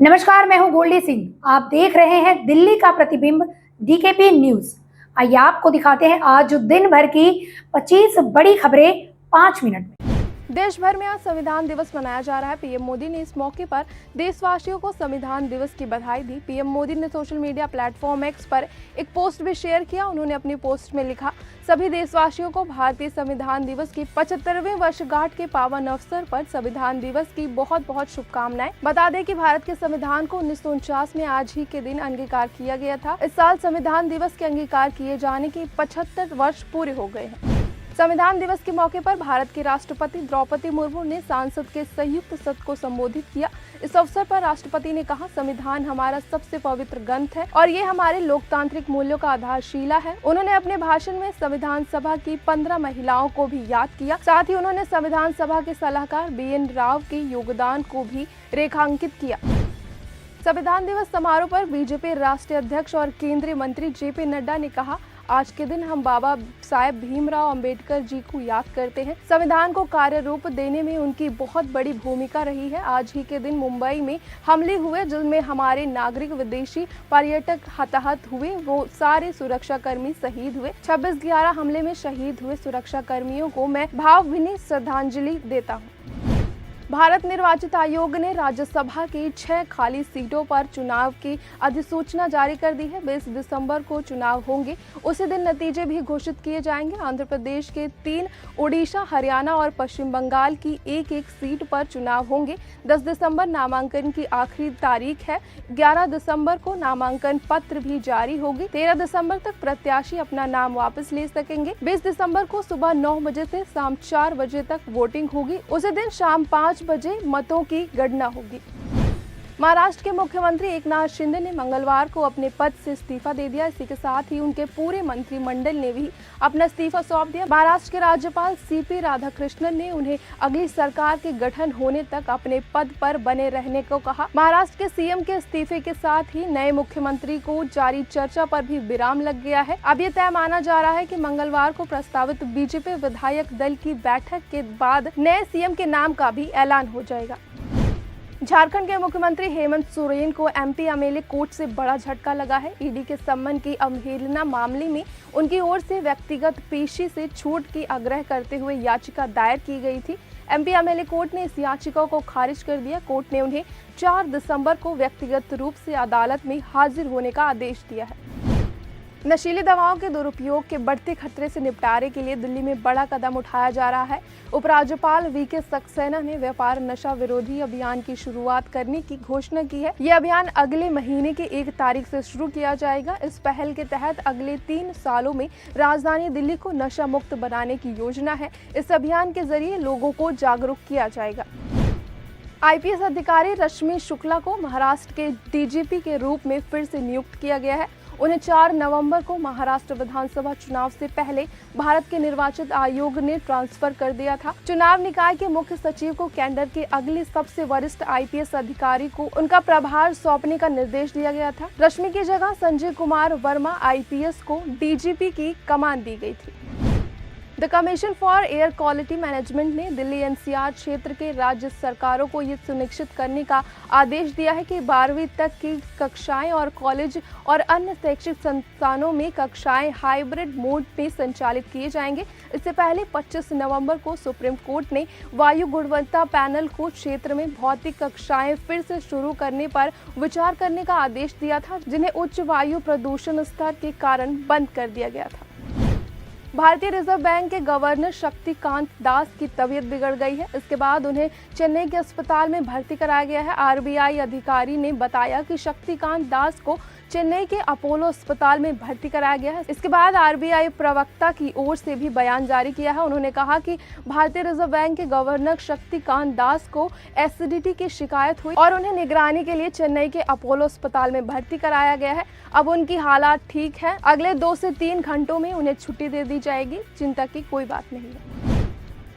नमस्कार, मैं हूं गोल्डी सिंह। आप देख रहे हैं दिल्ली का प्रतिबिंब डीकेपी न्यूज। आइए आपको दिखाते हैं आज दिन भर की 25 बड़ी खबरें 5 मिनट में। देश भर में आज संविधान दिवस मनाया जा रहा है। पीएम मोदी ने इस मौके पर देशवासियों को संविधान दिवस की बधाई दी। पीएम मोदी ने सोशल मीडिया प्लेटफॉर्म एक्स पर एक पोस्ट भी शेयर किया। उन्होंने अपनी पोस्ट में लिखा, सभी देशवासियों को भारतीय संविधान दिवस की 75वें वर्षगांठ के पावन अवसर पर संविधान दिवस की बहुत बहुत शुभकामनाएं। बता दें कि भारत के संविधान को 1949 में आज ही के दिन अंगीकार किया गया था। इस साल संविधान दिवस के अंगीकार किए जाने के 75 वर्ष पूरे हो गए हैं। संविधान दिवस के मौके पर भारत की राष्ट्रपति द्रौपदी मुर्मू ने संसद के संयुक्त सत्र को संबोधित किया। इस अवसर पर राष्ट्रपति ने कहा, संविधान हमारा सबसे पवित्र ग्रंथ है और ये हमारे लोकतांत्रिक मूल्यों का आधारशिला है। उन्होंने अपने भाषण में संविधान सभा की 15 महिलाओं को भी याद किया। साथ ही उन्होंने संविधान सभा के सलाहकार BN राव के योगदान को भी रेखांकित किया। संविधान दिवस समारोह पर बीजेपी राष्ट्रीय अध्यक्ष और केंद्रीय मंत्री JP नड्डा ने कहा, आज के दिन हम बाबा साहेब भीमराव अंबेडकर जी को याद करते हैं। संविधान को कार्य रूप देने में उनकी बहुत बड़ी भूमिका रही है। आज ही के दिन मुंबई में हमले हुए जिनमें हमारे नागरिक विदेशी पर्यटक हताहत हुए, वो सारे सुरक्षाकर्मी शहीद हुए। 26/11 हमले में शहीद हुए सुरक्षाकर्मियों को मैं भावभीनी श्रद्धांजलि देता हूँ। भारत निर्वाचन आयोग ने राज्यसभा की 6 खाली सीटों पर चुनाव की अधिसूचना जारी कर दी है। 20 दिसंबर को चुनाव होंगे। उसी दिन नतीजे भी घोषित किए जाएंगे। आंध्र प्रदेश के 3, उड़ीसा, हरियाणा और पश्चिम बंगाल की एक सीट पर चुनाव होंगे। 10 दिसंबर नामांकन की आखिरी तारीख है। 11 दिसंबर को नामांकन पत्र भी जारी होगी। 13 दिसंबर तक प्रत्याशी अपना नाम वापस ले सकेंगे। 20 दिसंबर को सुबह 9 बजे से शाम 4 बजे तक वोटिंग होगी। उसी दिन शाम 5 बजे मतों की गणना होगी। महाराष्ट्र के मुख्यमंत्री एकनाथ शिंदे ने मंगलवार को अपने पद से इस्तीफा दे दिया। इसी के साथ ही उनके पूरे मंत्रिमंडल ने भी अपना इस्तीफा सौंप दिया। महाराष्ट्र के राज्यपाल CP राधाकृष्णन ने उन्हें अगली सरकार के गठन होने तक अपने पद पर बने रहने को कहा। महाराष्ट्र के CM के इस्तीफे के साथ ही नए मुख्यमंत्री को जारी चर्चा पर भी विराम लग गया है। अब ये तय माना जा रहा है कि मंगलवार को प्रस्तावित बीजेपी विधायक दल की बैठक के बाद नए CM के नाम का भी ऐलान हो जाएगा। झारखंड के मुख्यमंत्री हेमंत सोरेन को MP MLA कोर्ट से बड़ा झटका लगा है। ED के सम्मन की अवहेलना मामले में उनकी ओर से व्यक्तिगत पेशी से छूट की आग्रह करते हुए याचिका दायर की गई थी। MP MLA कोर्ट ने इस याचिका को खारिज कर दिया। कोर्ट ने उन्हें 4 दिसंबर को व्यक्तिगत रूप से अदालत में हाजिर होने का आदेश दिया है। नशीली दवाओं के दुरुपयोग के बढ़ते खतरे से निपटारे के लिए दिल्ली में बड़ा कदम उठाया जा रहा है। उपराज्यपाल VK सक्सेना ने व्यापार नशा विरोधी अभियान की शुरुआत करने की घोषणा की है। यह अभियान अगले महीने की 1 तारीख से शुरू किया जाएगा। इस पहल के तहत अगले 3 सालों में राजधानी दिल्ली को नशा मुक्त बनाने की योजना है। इस अभियान के जरिए लोगों को जागरूक किया जाएगा। IPS अधिकारी रश्मि शुक्ला को महाराष्ट्र के DGP के रूप में फिर से नियुक्त किया गया है। उन्हें 4 नवंबर को महाराष्ट्र विधानसभा चुनाव से पहले भारत के निर्वाचन आयोग ने ट्रांसफर कर दिया था। चुनाव निकाय के मुख्य सचिव को केंद्र के अगले सबसे वरिष्ठ IPS अधिकारी को उनका प्रभार सौंपने का निर्देश दिया गया था। रश्मि की जगह संजय कुमार वर्मा IPS को DGP की कमान दी गई थी। The commission for air quality management ने दिल्ली NCR क्षेत्र के राज्य सरकारों को ये सुनिश्चित करने का आदेश दिया है कि 12वीं तक की कक्षाएं और कॉलेज और अन्य शैक्षिक संस्थानों में कक्षाएं हाइब्रिड मोड में संचालित किए जाएंगे। इससे पहले 25 नवंबर को सुप्रीम कोर्ट ने वायु गुणवत्ता पैनल को क्षेत्र में भौतिक कक्षाएं फिर से शुरू करने पर विचार करने का आदेश दिया था, जिन्हें उच्च वायु प्रदूषण स्तर के कारण बंद कर दिया गया था। भारतीय रिजर्व बैंक के गवर्नर शक्तिकांत दास की तबीयत बिगड़ गई है। इसके बाद उन्हें चेन्नई के अस्पताल में भर्ती कराया गया है। RBI अधिकारी ने बताया कि शक्तिकांत दास को चेन्नई के अपोलो अस्पताल में भर्ती कराया गया है। इसके बाद RBI प्रवक्ता की ओर से भी बयान जारी किया है। उन्होंने कहा कि भारतीय रिजर्व बैंक के गवर्नर शक्तिकांत दास को एसिडिटी की शिकायत हुई और उन्हें निगरानी के लिए चेन्नई के अपोलो अस्पताल में भर्ती कराया गया है। अब उनकी हालात ठीक है। अगले 2 से 3 घंटों में उन्हें छुट्टी दे दी जाएगी। चिंता की कोई बात नहीं है।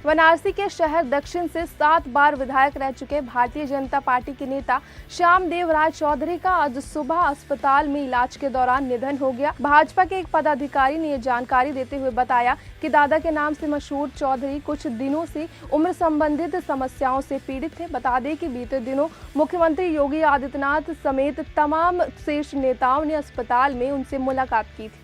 वाराणसी के शहर दक्षिण से 7 बार विधायक रह चुके भारतीय जनता पार्टी के नेता श्यामदेव राय चौधरी का आज सुबह अस्पताल में इलाज के दौरान निधन हो गया। भाजपा के एक पदाधिकारी ने यह जानकारी देते हुए बताया कि दादा के नाम से मशहूर चौधरी कुछ दिनों से उम्र संबंधित समस्याओं से पीड़ित थे। बता दें कि बीते दिनों मुख्यमंत्री योगी आदित्यनाथ समेत तमाम शीर्ष नेताओं ने अस्पताल में उनसे मुलाकात की थी।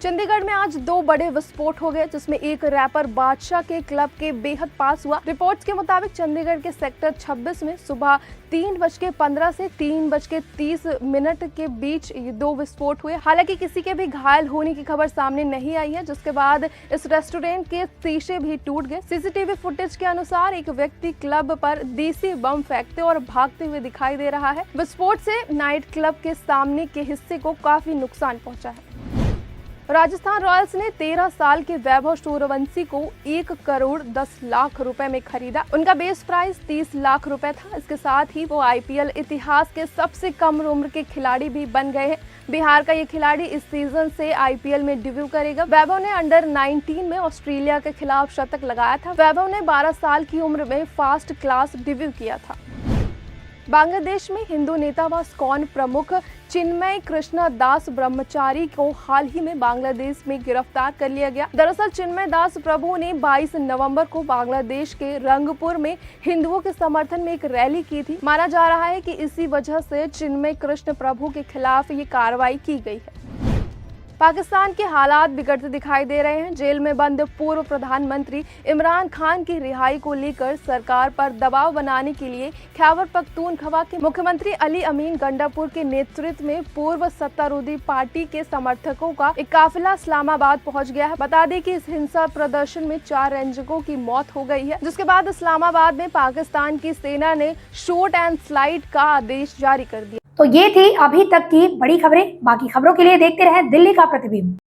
चंडीगढ़ में आज 2 बड़े विस्फोट हो गए, जिसमें एक रैपर बादशाह के क्लब के बेहद पास हुआ। रिपोर्ट्स के मुताबिक चंडीगढ़ के सेक्टर 26 में सुबह 3:15 से 3:30 के बीच ये 2 विस्फोट हुए। हालांकि किसी के भी घायल होने की खबर सामने नहीं आई है, जिसके बाद इस रेस्टोरेंट के शीशे भी टूट गए। सीसीटीवी फुटेज के अनुसार एक व्यक्ति क्लब पर देसी बम फेंकते और भागते हुए दिखाई दे रहा है। विस्फोट से नाइट क्लब के सामने के हिस्से को काफी नुकसान पहुंचा है। राजस्थान रॉयल्स ने 13 साल के वैभव सूर्यवंशी को 1 करोड़ 10 लाख रुपए में खरीदा। उनका बेस प्राइस 30 लाख रुपए था। इसके साथ ही वो आईपीएल इतिहास के सबसे कम उम्र के खिलाड़ी भी बन गए हैं। बिहार का ये खिलाड़ी इस सीजन से आईपीएल में डेब्यू करेगा। वैभव ने अंडर 19 में ऑस्ट्रेलिया के खिलाफ शतक लगाया था। वैभव ने 12 साल की उम्र में फर्स्ट क्लास डेब्यू किया था। बांग्लादेश में हिंदू नेता व इस्कॉन प्रमुख चिन्मय कृष्ण दास ब्रह्मचारी को हाल ही में बांग्लादेश में गिरफ्तार कर लिया गया। दरअसल चिन्मय दास प्रभु ने 22 नवंबर को बांग्लादेश के रंगपुर में हिंदुओं के समर्थन में एक रैली की थी। माना जा रहा है कि इसी वजह से चिन्मय कृष्ण प्रभु के खिलाफ ये कार्रवाई की गई है। पाकिस्तान के हालात बिगड़ते दिखाई दे रहे हैं। जेल में बंद पूर्व प्रधानमंत्री इमरान खान की रिहाई को लेकर सरकार पर दबाव बनाने के लिए खैबर पख्तूनख्वा के मुख्यमंत्री अली अमीन गंडापुर के नेतृत्व में पूर्व सत्तारूढ़ी पार्टी के समर्थकों का एक काफिला इस्लामाबाद पहुंच गया है। बता दें कि इस हिंसा प्रदर्शन में 4 रंजकों की मौत हो गई है, जिसके बाद इस्लामाबाद में पाकिस्तान की सेना ने शूट एंड स्लाइड का आदेश जारी कर दिया। तो ये थी अभी तक की बड़ी खबरें। बाकी खबरों के लिए देखते रहें दिल्ली का प्रतिबिंब।